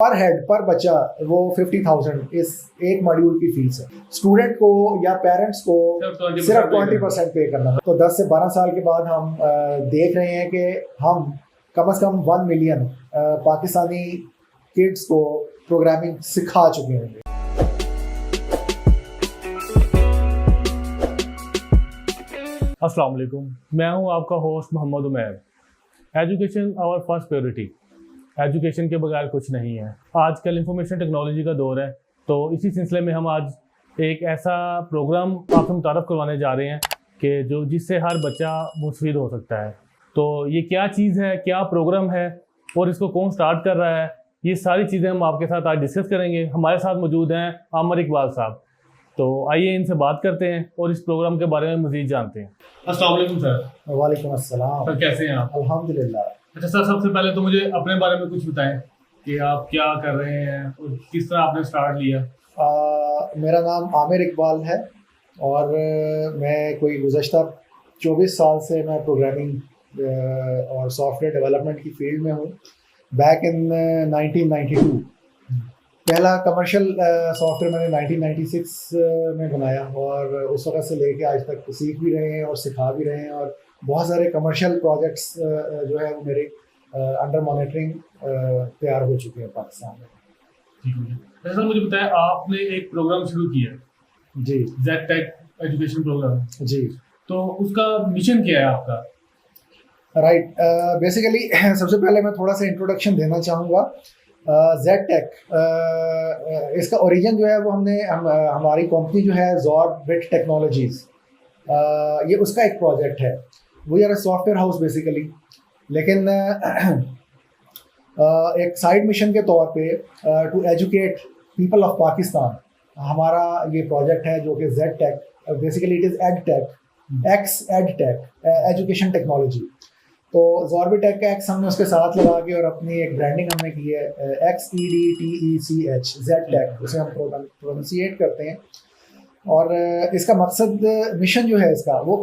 पर हेड पर बच्चा वो 50,000 इस एक मॉड्यूल की फीस है। स्टूडेंट को या पेरेंट्स को सिर्फ 20% पे करना है। तो 10 से 12 साल के बाद हम देख रहे हैं कि हम कम से कम 1 मिलियन पाकिस्तानी किड्स को प्रोग्रामिंग सिखा चुके होंगे। अस्सलाम वालेकुम, मैं हूं आपका host Mohammad Umair. Education our first priority. Education के बगैर कुछ नहीं है। आजकल इंफॉर्मेशन टेक्नोलॉजी का दौर है, तो इसी सिलसिले में हम आज एक ऐसा प्रोग्राम आपसे मुतारफ़ करवाने जा रहे हैं कि जिससे हर बच्चा मुस्तफ़ीद हो सकता है। तो ये क्या चीज़ है, क्या प्रोग्राम है और इसको कौन स्टार्ट कर रहा है, ये सारी चीज़ें हम आपके साथ आज डिस्कस करेंगे। हमारे साथ मौजूद हैं आमिर इकबाल साहब। तो आइए इनसे बात करते हैं और इस प्रोग्राम के बारे में मज़ीद जानते हैं। अस्सलाम वालेकुम सर। वालेकुम अस्सलाम। सर कैसे हैं आप? अल्हम्दुलिल्लाह। अच्छा सर, सबसे पहले तो मुझे अपने बारे में कुछ बताएं कि आप क्या कर रहे हैं और किस तरह आपने स्टार्ट लिया। मेरा नाम आमिर इकबाल है और मैं कोई गुज़श्ता 24 साल से मैं प्रोग्रामिंग और सॉफ्टवेयर डेवलपमेंट की फील्ड में हूँ। बैक इन 1992 पहला कमर्शियल सॉफ्टवेयर मैंने 1996 में बनाया और उस वक्त से लेके आज तक सीख भी रहे हैं और सिखा भी रहे हैं और बहुत सारे कमर्शियल प्रोजेक्ट्स जो है वो मेरे अंडर मॉनिटरिंग तैयार हो चुके हैं पाकिस्तान में। ठीक है। अच्छा सर, मुझे बताएं, आपने एक प्रोग्राम शुरू किया जी, ZTech एजुकेशन प्रोग्राम। जी, तो उसका मिशन क्या है आपका? राइट। बेसिकली सबसे पहले मैं थोड़ा सा इंट्रोडक्शन देना चाहूँगा। ZTech इसका ओरिजिन जो है वो हमारी कंपनी जो है ज़ॉर्बिट टेक्नोलॉजीज़, ये उसका एक प्रोजेक्ट है। We are a software house basically, लेकिन एक साइड मिशन के तौर पे to educate people of Pakistan हमारा ये प्रोजेक्ट है जो कि ZTech, basically it is EdTech, education technology. तो ज़ॉर्बिटेक का एक्स हमने उसके साथ लगा के और अपनी एक ब्रांडिंग हमने की है XEDTECH ZTech, उसे हम प्रोनाउंसिएट करते हैं। और इसका मकसद, मिशन जो है इसका वो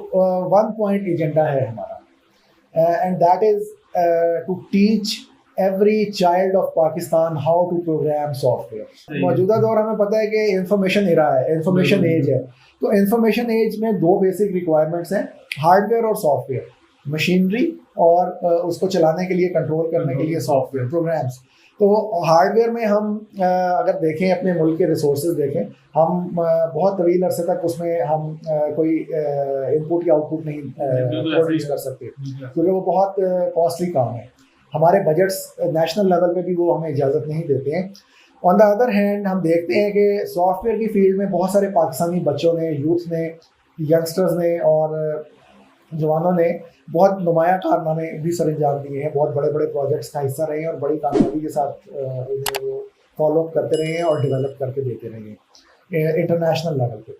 1 पॉइंट एजेंडा है हमारा, and that is to teach every child of Pakistan how to program software. मौजूदा दौर हमें पता है कि इंफॉर्मेशन एरा है, इंफॉर्मेशन एज है। तो इंफॉर्मेशन एज में 2 बेसिक रिक्वायरमेंट्स हैं, हार्डवेयर और सॉफ्टवेयर, मशीनरी और उसको चलाने के लिए, कंट्रोल करने के लिए सॉफ्टवेयर प्रोग्राम्स। तो हार्डवेयर में हम अगर देखें, अपने मुल्क के रिसोर्सेज देखें, हम बहुत तवील अरसे तक उसमें हम कोई इनपुट या आउटपुट नहीं प्रोड्यूस कर सकते क्योंकि वो बहुत कॉस्टली काम है। हमारे बजट्स नेशनल लेवल पे भी वो हमें इजाज़त नहीं देते हैं। ऑन द अदर हैंड हम देखते हैं कि सॉफ्टवेयर की फील्ड में बहुत सारे पाकिस्तानी बच्चों ने, यूथ ने, यंगस्टर्स ने और जवानों ने बहुत नुमाया कारनामे भी सर अंजाम दिए हैं, बहुत बड़े बड़े प्रोजेक्ट्स का हिस्सा रहे हैं और बड़ी कामयाबी के साथ इन्हें वो फॉलो अप करते रहे हैं और डेवलप करके देते रहे हैं इंटरनेशनल लेवल पे।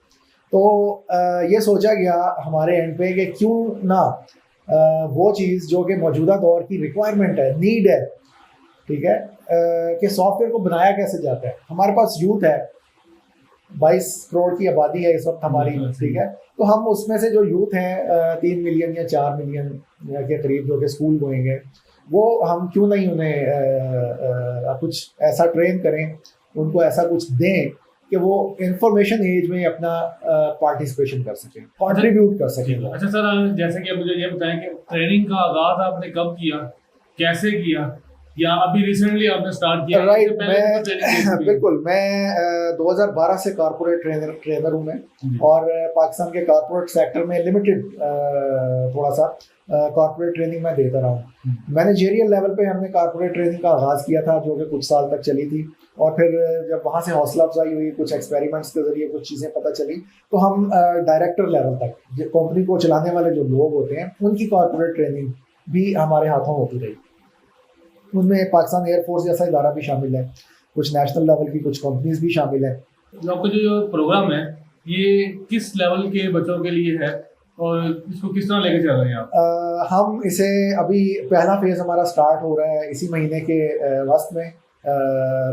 तो ये सोचा गया हमारे एंड पे कि क्यों ना वो चीज़ जो कि मौजूदा दौर की रिक्वायरमेंट है, नीड है, ठीक है, कि सॉफ्टवेयर को बनाया कैसे जाता है। हमारे पास यूथ है, 22 करोड़ की आबादी है इस वक्त हमारी, ठीक है। तो हम उसमें से जो यूथ हैं 3 मिलियन या 4 मिलियन के करीब जो कि स्कूल गोइंग है, वो हम क्यों नहीं उन्हें कुछ ऐसा ट्रेन करें, उनको ऐसा कुछ दें कि वो इंफॉर्मेशन एज में अपना पार्टिसिपेशन कर सकें, कंट्रीब्यूट कर सकें। अच्छा सर, जैसे कि मुझे ये बताएं कि ट्रेनिंग का आगाज आपने कब किया, कैसे किया, या अभी रिसेंटली आपने स्टार्ट किया? राइट, बिल्कुल। मैं 2012 से कॉर्पोरेट ट्रेनर हूँ मैं, और पाकिस्तान के कॉर्पोरेट सेक्टर में लिमिटेड थोड़ा सा कॉर्पोरेट ट्रेनिंग मैं देता रहा हूँ। मैनेजरियल लेवल पे हमने कॉर्पोरेट ट्रेनिंग का आगाज़ किया था जो कि कुछ साल तक चली थी, और फिर जब वहाँ से हौसला अफजाई हुई, कुछ एक्सपेरिमेंट्स के ज़रिए कुछ चीज़ें पता चली, तो हम डायरेक्टर लेवल तक, कंपनी को चलाने वाले जो लोग होते हैं उनकी कॉर्पोरेट ट्रेनिंग भी हमारे हाथों होती रही। उनमें पाकिस्तान एयरफोर्स जैसा इदारा भी शामिल है, कुछ नेशनल लेवल की कुछ कंपनीज भी शामिल हैं। आपका जो प्रोग्राम है ये किस लेवल के बच्चों के लिए है और इसको किस तरह लेके चल रहे हैं आप? हम इसे अभी पहला फेज़ हमारा स्टार्ट हो रहा है इसी महीने के वस्त में,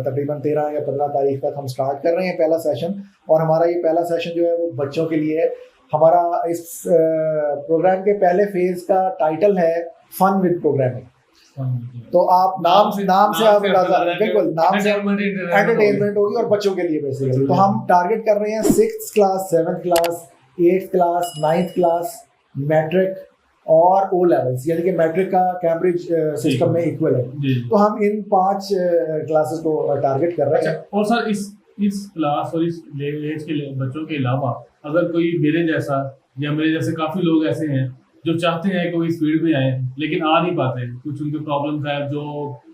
तकरीबन 13 या 15 तारीख तक हम स्टार्ट कर रहे हैं पहला सेशन। और हमारा ये पहला सेशन जो है वो बच्चों के लिए है। हमारा इस प्रोग्राम के पहले फेज़ का टाइटल है फन विद प्रोग्रामिंग। तो आप नाम से आप बिल्कुल नाम से एंटरटेनमेंट एंटरटेनमेंट होगी और बच्चों के लिए बेसिकली। तो हम टारगेट कर रहे हैं 6th class, 7th class, 8th class, 9th class, matric और ओ लेवल्स, यानी कि मैट्रिक का कैम्ब्रिज सिस्टम में इक्वल है। तो हम इन 5 क्लासेस को टारगेट कर रहे हैं। और सर इस क्लास और इस एज के बच्चों के अलावा अगर कोई मेरे जैसा या मेरे जैसे काफी लोग ऐसे हैं जो चाहते हैं कि वो इस फील्ड में आए लेकिन आ नहीं पाते, कुछ उनके प्रॉब्लम्स है, जो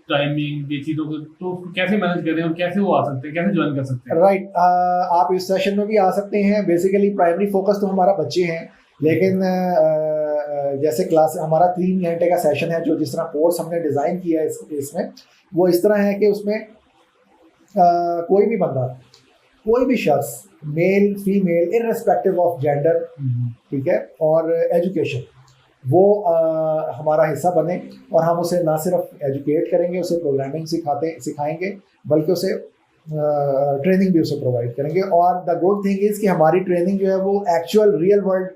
टाइमिंग ये चीज़ों को, तो उसको कैसे मैनेज करें और कैसे वो आ सकते हैं, कैसे ज्वाइन कर सकते हैं? राइट, आप इस सेशन में भी आ सकते हैं। बेसिकली प्राइमरी फोकस तो हमारा बच्चे हैं, लेकिन जैसे क्लास हमारा 3 घंटे का सेशन है, जो जिस तरह कोर्स हमने डिज़ाइन किया है इसमें वो इस तरह है कि उसमें कोई भी बंदा, कोई भी शख्स, male female irrespective of gender, ठीक है, और एजुकेशन, वो हमारा हिस्सा बने और हम उसे ना सिर्फ एजुकेट करेंगे, उसे प्रोग्रामिंग सिखाएंगे, बल्कि उसे ट्रेनिंग भी उसे प्रोवाइड करेंगे। और द गुड थिंग इज़ कि हमारी ट्रेनिंग जो है वो एक्चुअल रियल वर्ल्ड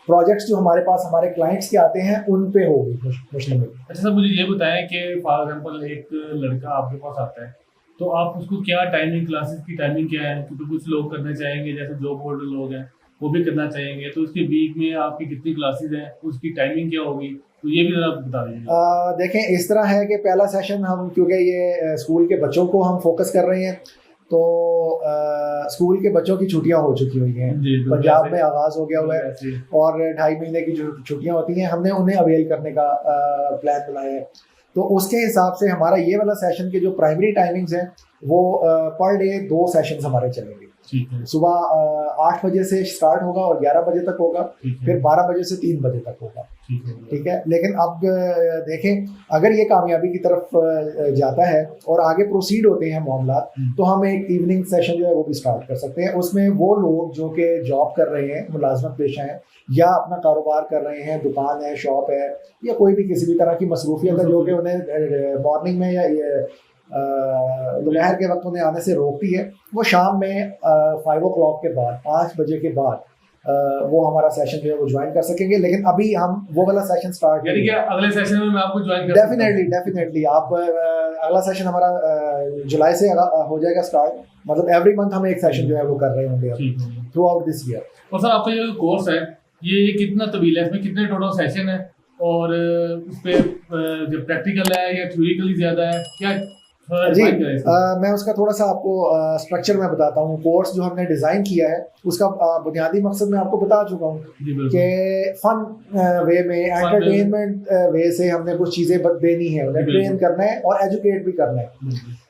प्रोजेक्ट्स जो हमारे पास हमारे क्लाइंट्स के आते हैं उन पे होगी मुश्तमिल। अच्छा सर, मुझे ये बताएं कि फॉर एग्जांपल एक लड़का आपके पास आता है तो आप उसको क्या टाइमिंग, क्लासेस की टाइमिंग क्या है? क्योंकि कुछ लोग करना चाहेंगे, जैसे जॉब होल्डर लोग हैं वो भी करना चाहेंगे, तो उसके वीक में आपकी कितनी क्लासेस हैं, उसकी टाइमिंग क्या होगी, तो ये भी जरा बता दीजिए। देखें, इस तरह है कि पहला सेशन हम, क्योंकि ये स्कूल के बच्चों को हम फोकस कर रहे हैं, तो स्कूल के बच्चों की छुट्टियां हो चुकी हुई हैं, पंजाब में आगाज़ हो गया हुआ है और 2.5 महीने की जो छुट्टियां होती हैं हमने उन्हें अवेल करने का प्लान बनाया है। तो उसके हिसाब से हमारा ये वाला सेशन के जो प्राइमरी टाइमिंग्स हैं वो पर डे 2 सेशंस हमारे चलेंगे। सुबह 8 बजे से स्टार्ट होगा और 11 बजे तक होगा, फिर 12 बजे से 3 बजे तक होगा, ठीक है। लेकिन अब देखें, अगर ये कामयाबी की तरफ जाता है और आगे प्रोसीड होते हैं मामला, तो हम एक इवनिंग सेशन जो है वो भी स्टार्ट कर सकते हैं। उसमें वो लोग जो कि जॉब कर रहे हैं, मुलाजमत पेशा हैं, या अपना कारोबार कर रहे हैं, दुकान है, शॉप है, या कोई भी किसी भी तरह की मसरूफियत है जो कि उन्हें मॉर्निंग में या दोपहर के वक्त उन्हें आने से रोकती है, वो शाम में 5 o'clock के बाद, 5 बजे के बाद वो हमारा सेशन जो है वो ज्वाइन कर सकेंगे। लेकिन अभी हम वो वाला सेशन स्टार्ट यानी कि अगले सेशन में मैं आपको ज्वाइन कर डेफिनेटली आप अगला सेशन हमारा जुलाई से हो जाएगा स्टार्ट। मतलब एवरी मंथ हम एक सेशन जो है वो कर रहे होंगे थ्रू आउट दिस ईयर। और सर, आपका ये कोर्स है ये कितना तवील है, इसमें कितने टोटल सेशन है, और उस पे जो प्रैक्टिकल है या थ्योरिकली ज्यादा है क्या? जी, मैं उसका थोड़ा सा आपको स्ट्रक्चर में बताता हूँ। कोर्स जो हमने डिज़ाइन किया है उसका बुनियादी मकसद मैं आपको बता चुका हूँ कि फन वे में, एंटरटेनमेंट वे से हमने कुछ चीज़ें देनी है, उन्हें ट्रेन करना है और एजुकेट भी करना है।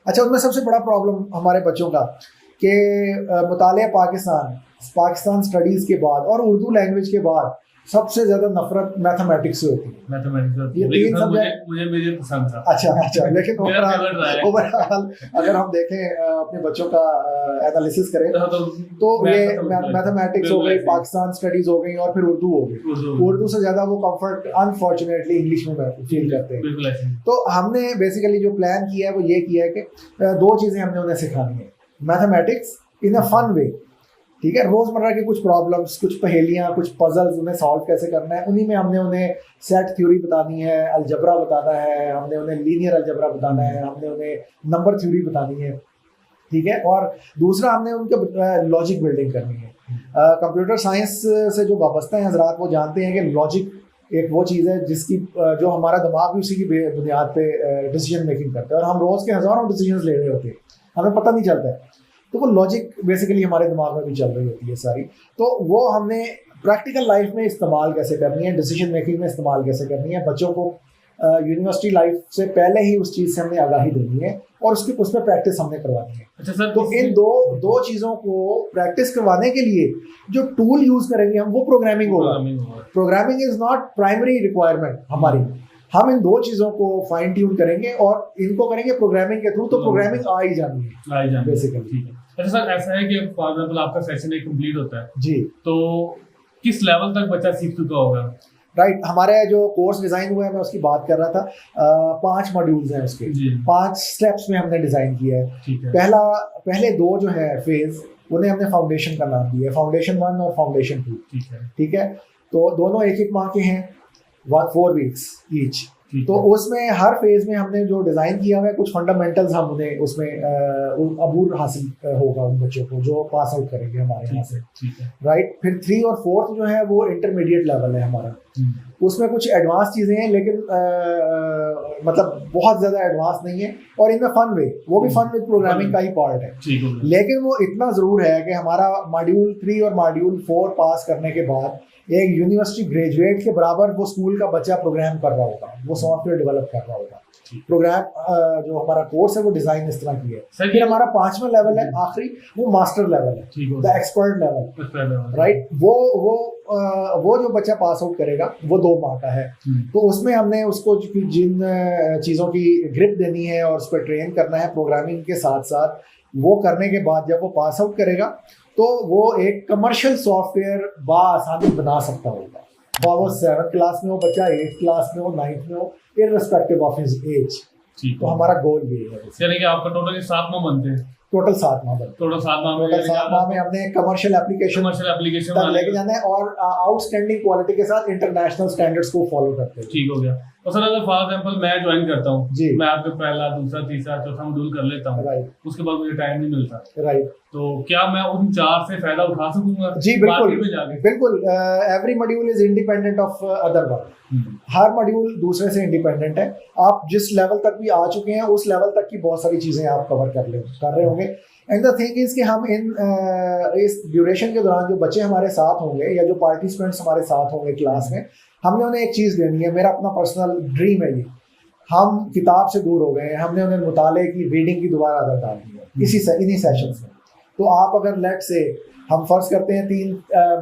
अच्छा, उनमें सबसे बड़ा प्रॉब्लम हमारे बच्चों का कि मुतालिया पाकिस्तान स्टडीज़ के बाद और उर्दू लैंग्वेज के बाद सबसे ज्यादा नफरत मैथमेटिक्स से होती है। ये 3 सब्जेक्ट मुझे पसंद था। अच्छा, लेकिन ओवरऑल अगर हम देखें, अपने बच्चों का एनालिसिस करें तो ये मैथमेटिक्स हो गई, पाकिस्तान स्टडीज हो गई और फिर उर्दू हो गई। उर्दू से ज्यादा वो कंफर्ट अनफॉर्चुनेटली इंग्लिश में फील करते हैं। तो हमने बेसिकली जो प्लान किया है वो ये किया है कि 2 चीजें हमने उन्हें सिखानी है। Mathematics in a fun way, ठीक है, रोजमर्रा के कुछ प्रॉब्लम्स, कुछ पहेलियाँ, कुछ पजल्स, उन्हें सॉल्व कैसे करना है, उन्हीं में हमने उन्हें सेट थ्योरी बतानी है, अलजबरा बताना है, हमने उन्हें लीनियर अलजबरा बताना है, हमने उन्हें नंबर थ्योरी बतानी है, ठीक है। और दूसरा हमने उनके लॉजिक बिल्डिंग करनी है। कंप्यूटर साइंस से जो वाबस्ता हैं हजरात वो जानते हैं कि लॉजिक एक वो चीज़ है जिसकी जो हमारा दिमाग भी उसी की बुनियाद पे डिसीजन मेकिंग करता है, और हम रोज़ के हज़ारों डिसीजन ले रहे होते हैं, हमें पता नहीं चलता है। तो वो लॉजिक बेसिकली हमारे दिमाग में भी चल रही होती है सारी। तो वो हमने प्रैक्टिकल लाइफ में इस्तेमाल कैसे करनी है, डिसीजन मेकिंग में इस्तेमाल कैसे करनी है, बच्चों को यूनिवर्सिटी लाइफ से पहले ही उस चीज़ से हमने आगाही देनी है और उसमें प्रैक्टिस हमने करवानी है। अच्छा सर, तो इन दो चीज़ों को प्रैक्टिस करवाने के लिए जो टूल यूज़ करेंगे हम, वो प्रोग्रामिंग होगा। Programming is not primary requirement हमारी। हम इन 2 चीज़ों को फाइन ट्यून करेंगे और इनको करेंगे प्रोग्रामिंग के थ्रू, तो प्रोग्रामिंग आ ही जानी है बेसिकली। अच्छा सर, ऐसा है कि फॉर एग्जांपल आपका सेशन एक कंप्लीट होता है जी, तो किस लेवल तक बच्चा सीख चुका होगा? राइट, हमारे जो कोर्स डिज़ाइन हुआ है मैं उसकी बात कर रहा था। 5 मॉड्यूल्स हैं उसके, 5 स्टेप्स में हमने डिज़ाइन किया है। पहले 2 जो है फेज, उन्हें हमने फाउंडेशन का नाम दिया है, फाउंडेशन 1 और फाउंडेशन 2, ठीक है। तो दोनों 1-1 माह के हैं, 4 वीक्स ईच, तो उसमें हर फेज में हमने जो डिजाइन किया हुआ है कुछ फंडामेंटल्स हम उन्हें उसमें अबूर हासिल होगा उन बच्चों को जो पास आउट करेंगे हमारे यहाँ से, राइट। फिर 3 और 4th जो है वो इंटरमीडिएट लेवल है हमारा, उसमें कुछ एडवांस चीजें हैं लेकिन मतलब बहुत ज्यादा एडवांस नहीं है, और इन द फन वे, वो भी फन विद प्रोग्रामिंग का ही पार्ट है। लेकिन वो इतना जरूर है कि हमारा मॉड्यूल 3 और मॉड्यूल 4 पास करने के बाद एक यूनिवर्सिटी ग्रेजुएट के बराबर वो स्कूल का बच्चा प्रोग्राम कर रहा होगा, वो सॉफ्टवेयर डेवलप कर रहा होगा। प्रोग्राम जो हमारा कोर्स है वो डिजाइन इस तरह की है। फिर हमारा 5वां लेवल है आखिरी, वो मास्टर लेवल है, द एक्सपर्ट लेवल, राइट। वो जो बच्चा पास आउट करेगा वो 2 माह का है, तो उसमें हमने उसको जिन चीज़ों की ग्रिप देनी है और उस पर ट्रेन करना है प्रोग्रामिंग के साथ साथ, वो करने के बाद जब वो पास आउट करेगा तो वो एक कमर्शियल सॉफ्टवेयर बाआसानी बना सकता होगा, और वो 7th क्लास में हो बच्चा, 8th क्लास में हो, 9th में हो, इररिस्पेक्टिव ऑफ हिज एज। तो हमारा गोल ये है, यानी कि आपका टोटल 7 माह बनते हैं, टोटल 7 माह बनते हैं। टोटल 7 माह में हमने कमर्शियल एप्लीकेशन तक लेके जाना है और आउटस्टैंडिंग क्वालिटी के साथ इंटरनेशनल स्टैंडर्ड्स को फॉलो करते हैं। ठीक हो गया। तो सर अगर फॉर एग्जांपल मैं ज्वाइन करता हूँ, मैं आपके पहला, दूसरा, तीसरा, चौथा मॉड्यूल कर लेता हूँ, उसके बाद मुझे टाइम नहीं मिलता, राइट, तो क्या मैं उन 4 से फायदा उठा सकूंगा? जी बिल्कुल। Every module is independent of other one, her module दूसरे से इंडिपेंडेंट है। आप जिस लेवल तक भी आ चुके हैं उस लेवल तक की बहुत सारी चीजें आप कवर कर रहे होंगे। एंड द थिंग इज कि हम इस ड्यूरेशन के दौरान जो बच्चे हमारे साथ होंगे या जो पार्टिसिपेंट्स हमारे साथ होंगे क्लास में, हमने उन्हें एक चीज़ देनी है। मेरा अपना पर्सनल ड्रीम है ये, हम किताब से दूर हो गए हैं, हमने उन्हें मुताले की, रीडिंग की दोबारा आदत डाल दी है इन्हीं सेशंस में। तो आप अगर लेट से हम फर्ज करते हैं 3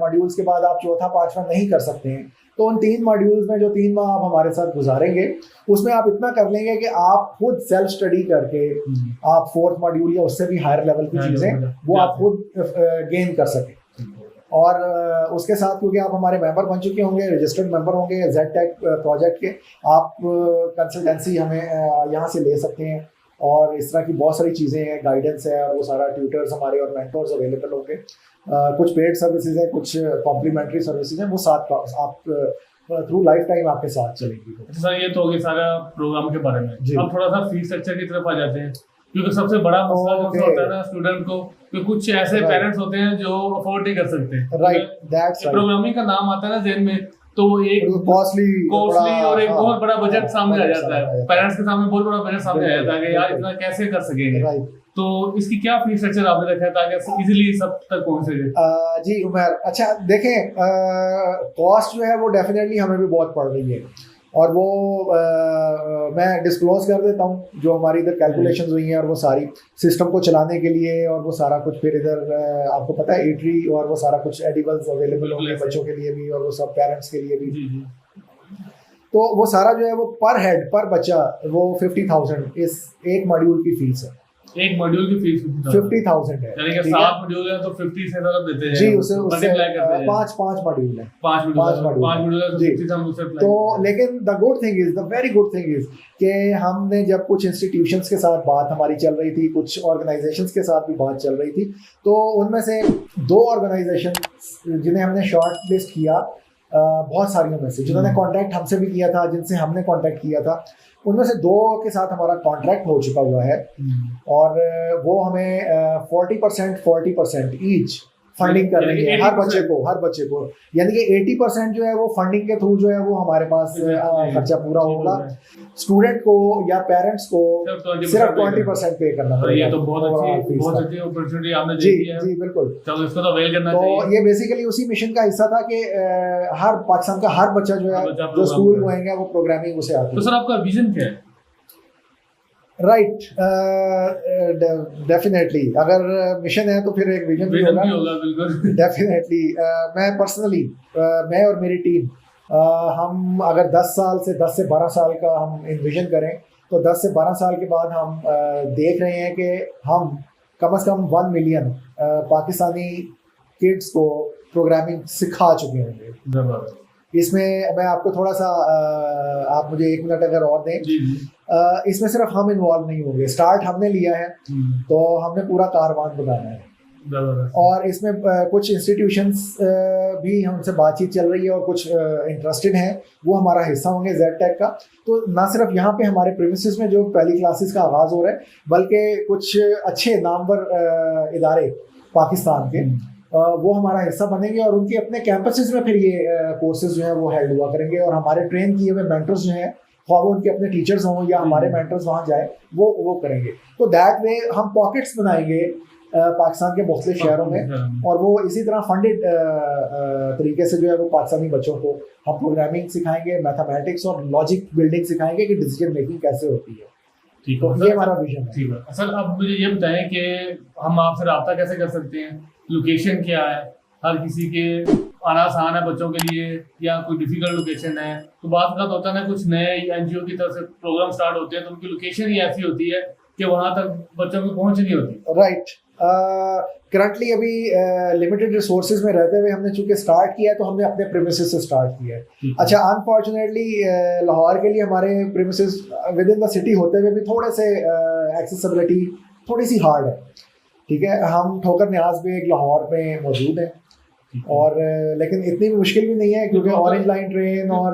मॉड्यूल्स के बाद आप चौथा 5वां नहीं कर सकते हैं, तो उन 3 मॉड्यूल्स में जो 3 माह आप हमारे साथ गुजारेंगे उसमें आप इतना कर लेंगे कि आप खुद सेल्फ स्टडी करके आप 4th मॉड्यूल या उससे भी हायर लेवल की चीज़ें वो आप खुद गेन कर सकें। और उसके साथ क्योंकि आप हमारे मेंबर बन चुके होंगे, रजिस्टर्ड मेंबर होंगे ZTech प्रोजेक्ट के, आप कंसल्टेंसी हमें यहाँ से ले सकते हैं और इस तरह की बहुत सारी चीज़ें हैं, गाइडेंस है, वो सारा ट्यूटर्स हमारे और मेंटर्स अवेलेबल होंगे। कुछ पेड सर्विसेज हैं, कुछ कॉम्प्लीमेंट्री सर्विसेज हैं, वो साथ आप थ्रू लाइफ टाइम आपके साथ चलेंगी। सर ये तो हो गया सारा प्रोग्राम के बारे में। अब थोड़ा सा फीस स्ट्रक्चर की तरफ आ जाते हैं, क्योंकि सबसे बड़ा मसला होता है ना स्टूडेंट को, कि कुछ ऐसे पेरेंट्स होते हैं जो अफोर्ड नहीं कर सकते। Right, that's right. प्रोग्रामिंग का नाम आता है ना जेन में, तो एक कॉस्टली और एक बहुत बड़ा बजट सामने आ जाता है, पेरेंट्स के सामने बहुत बड़ा बजट सामने आ जाता है कि यार इतना कैसे कर सकेंगे। तो इसकी क्या फीस स्ट्रक्चर आपने रखा है ताकि इजीली सब तक पहुंच सके? जी उमर, अच्छा देखें, कॉस्ट जो है वो डेफिनेटली हमें भी बहुत पड़ रही है, और वो मैं डिस्क्लोज कर देता हूँ जो हमारी इधर कैलकुलेशंस हुई हैं, और वो सारी सिस्टम को चलाने के लिए, और वो सारा कुछ फिर इधर आपको पता है ईटरी और वो सारा कुछ एडिबल्स अवेलेबल होंगे बच्चों के लिए भी, और वो सब पेरेंट्स के लिए भी। तो वो सारा जो है वो पर हेड पर बच्चा वो 50,000 इस एक मॉड्यूल की फीस है। एक मॉड्यूल की फीस 50,000 है, यानी कि 7 मॉड्यूल है तो 50 से ज़्यादा देते हैं जी, उससे मल्टीप्लाई करते हैं। 5 मॉड्यूल है, 5 मॉड्यूल है जी। तो लेकिन the good thing is, the very good thing is कि हमने जब कुछ इंस्टीट्यूशंस के साथ बात हमारी चल रही थी, कुछ ऑर्गेनाइजेशंस के साथ भी बात चल रही थी, तो उनमें से 2 ऑर्गेनाइजेशन जिन्हें हमने शॉर्ट लिस्ट किया, बहुत सारियों में से जिन्होंने कॉन्टैक्ट हमसे भी किया था, जिनसे हमने कॉन्टैक्ट किया था, उनमें से 2 के साथ हमारा कॉन्ट्रैक्ट हो चुका हुआ है, और वो हमें 40% ईच फंडिंग कर रही है हर बच्चे को, यानी कि 80% जो है वो फंडिंग के थ्रू जो है वो हमारे पास खर्चा पूरा होगा। स्टूडेंट को या पेरेंट्स को सिर्फ 20% पे करना पड़ेगा। ये तो बहुत अच्छी अपॉर्चुनिटी आपने दी है। जी बिल्कुल, तो इसको तो अवेल करना चाहिए। तो ये बेसिकली उसी मिशन का हिस्सा था कि हर पाकिस्तान का हर बच्चा जो है जो स्कूल गोएंगे वो प्रोग्रामिंग उसे आती है। तो सर आपका विजन क्या है? राइट, डेफिनेटली अगर मिशन है तो फिर एक विजन भी होगा बिल्कुल डेफिनेटली। मैं पर्सनली, मैं और मेरी टीम, हम अगर 10 से 12 साल का हम इन्विजन करें, तो 10 से 12 साल के बाद हम देख रहे हैं कि हम कम से कम 1 मिलियन पाकिस्तानी किड्स को प्रोग्रामिंग सिखा चुके होंगे। इसमें मैं आपको थोड़ा सा आप मुझे 1 मिनट अगर और दें। इसमें सिर्फ हम इन्वॉल्व नहीं होंगे, स्टार्ट हमने लिया है, तो हमने पूरा कारवान बनाना है। और इसमें कुछ इंस्टीट्यूशंस भी हमसे बातचीत चल रही है और कुछ इंटरेस्टेड हैं, वो हमारा हिस्सा होंगे ZTech का। तो ना सिर्फ यहाँ पे हमारे प्रीमिसेस में जो पहली क्लासेस का आगाज़ हो रहा है, बल्कि कुछ अच्छे नामवर इदारे पाकिस्तान के वो हमारा हिस्सा बनेंगे और उनके अपने कैंपसेस में फिर ये कोर्सेज जो हैं वो हेल्ड हुआ करेंगे और हमारे ट्रेन किए हुए मेंटर्स जो हैं, ख्वाह वो उनके अपने टीचर्स हों या हमारे मेंटर्स वहाँ जाए, वो करेंगे। तो दैट वे हम पॉकेट्स बनाएंगे पाकिस्तान के मुख्तलिफ शहरों में, और वो इसी तरह फंडेड तरीके से जो है वो पाकिस्तानी बच्चों को हम प्रोग्रामिंग सिखाएंगे, मैथमेटिक्स और लॉजिक बिल्डिंग सिखाएंगे कि डिसीजन मेकिंग कैसे होती है। ठीक तो ये हमारा विजन है। ठीक है सर, अब मुझे ये बताएं कि हम आपसे रब्ता कैसे कर सकते हैं, लोकेशन क्या है, हर किसी के आना आसान है बच्चों के लिए या कोई डिफिकल्ट लोकेशन है? तो बात का होता है ना, कुछ नए NGO की तरफ से प्रोग्राम स्टार्ट होते हैं तो उनकी लोकेशन ही ऐसी होती है कि वहां तक बच्चों की पहुंच नहीं होती। राइट। करंटली अभी लिमिटेड रिसोर्सेज में रहते हुए हमने चूंकि स्टार्ट किया है तो हमने अपने प्रीमिसेस से स्टार्ट किया है। अच्छा, अनफॉर्चुनेटली लाहौर के लिए हमारे premises with in the city होते हुए भी थोड़े से एक्सेसिबिलिटी थोड़ी सी हार्ड है। ठीक है, हम ठोकर न्याज में एक लाहौर में मौजूद है और लेकिन इतनी मुश्किल भी नहीं है क्योंकि ऑरेंज लाइन ट्रेन और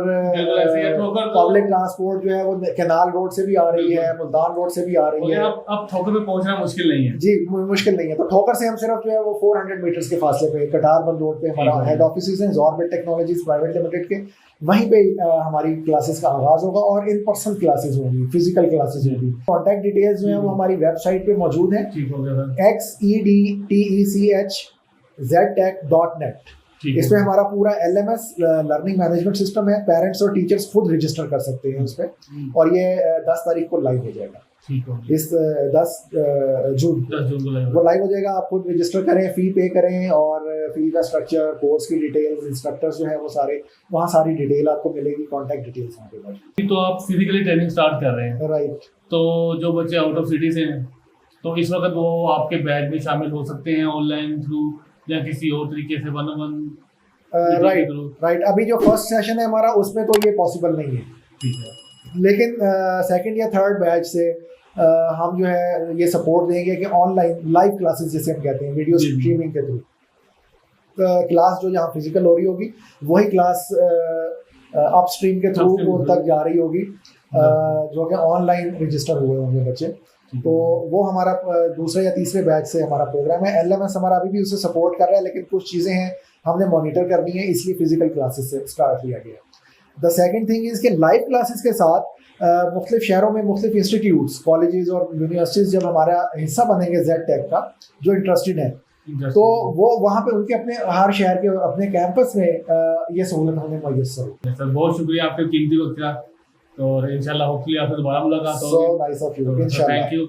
पब्लिक ट्रांसपोर्ट जो है वो कैनाल रोड से भी आ रही है, मुल्तान रोड से भी आ रही है। अब ठोकर पे पहुंचना मुश्किल नहीं है जी, मुश्किल नहीं है। तो ठोकर से हम सिर्फ जो है वो 400 मीटर्स के फासले पे कटार बंद रोड पे हमारा हेड ऑफिस है ज़ॉर्बिट टेक्नोलॉजीज प्राइवेट लिमिटेड के, वहीं पे हमारी क्लासेस का आगाज होगा और इन पर्सन क्लासेस होंगी, फिजिकल क्लासेस होंगी। कॉन्टैक्ट डिटेल्स जो है वो हमारी वेबसाइट पे मौजूद है, xedtechztech.net। इसमें हमारा पूरा LMS लर्निंग मैनेजमेंट सिस्टम है, पेरेंट्स और टीचर्स खुद रजिस्टर कर सकते हैं उस पर, और ये 10 तारीख को लाइव हो जाएगा। इस 10 जून वो लाइव हो जाएगा। आप खुद रजिस्टर करें, फी पे करें और फी का स्ट्रक्चर, कोर्स की डिटेल्स, इंस्ट्रक्टर्स जो है वो सारे वहाँ सारी डिटेल आपको मिलेगी, कॉन्टैक्ट डिटेल्स वहाँ पे मौजूद। तो आप फिजिकली ट्रेनिंग स्टार्ट कर रहे हैं, राइट। तो जो बच्चे आउट ऑफ सिटी से हैं तो इस वक्त वो आपके बैच में शामिल हो सकते हैं ऑनलाइन थ्रू या किसी और तरीके से 1-on-1? राइट। अभी जो फर्स्ट सेशन है हमारा उसमें तो ये पॉसिबल नहीं है, ठीक है, लेकिन सेकंड या थर्ड बैच से हम जो है ये सपोर्ट देंगे कि ऑनलाइन लाइव क्लासेस जैसे हम कहते हैं, वीडियो स्ट्रीमिंग के थ्रू क्लास जो जहाँ फिजिकल हो रही होगी वही क्लास अपस्ट्रीम के थ्रू उन तक जा रही होगी जो कि ऑनलाइन रजिस्टर हुए होंगे बच्चे। तो वो हमारा दूसरे या तीसरे बैच से हमारा प्रोग्राम है। LMS हमारा अभी भी उसे सपोर्ट कर रहा है, लेकिन कुछ चीज़ें हैं हमने मॉनिटर करनी है, इसलिए फिजिकल क्लासेस से स्टार्ट किया गया। द सेकंड थिंग इज़ कि लाइव क्लासेस के साथ मुख्तलिफ शहरों में मुख्तलिफ इंस्टीट्यूट्स, कॉलेजेस और यूनिवर्सिटीज़ जब हमारा हिस्सा बनेंगे ZTech का, जो इंटरेस्टेड है तो वो वहाँ पे उनके अपने हर शहर के अपने कैंपस में ये सहूलत हमें मुयस्सर हो। सर बहुत शुक्रिया आपके कीमती वक्त का, और इंशाल्लाह होपफुली आपसे दोबारा मुलाकात होगी। So nice of you. Inshallah. Thank you.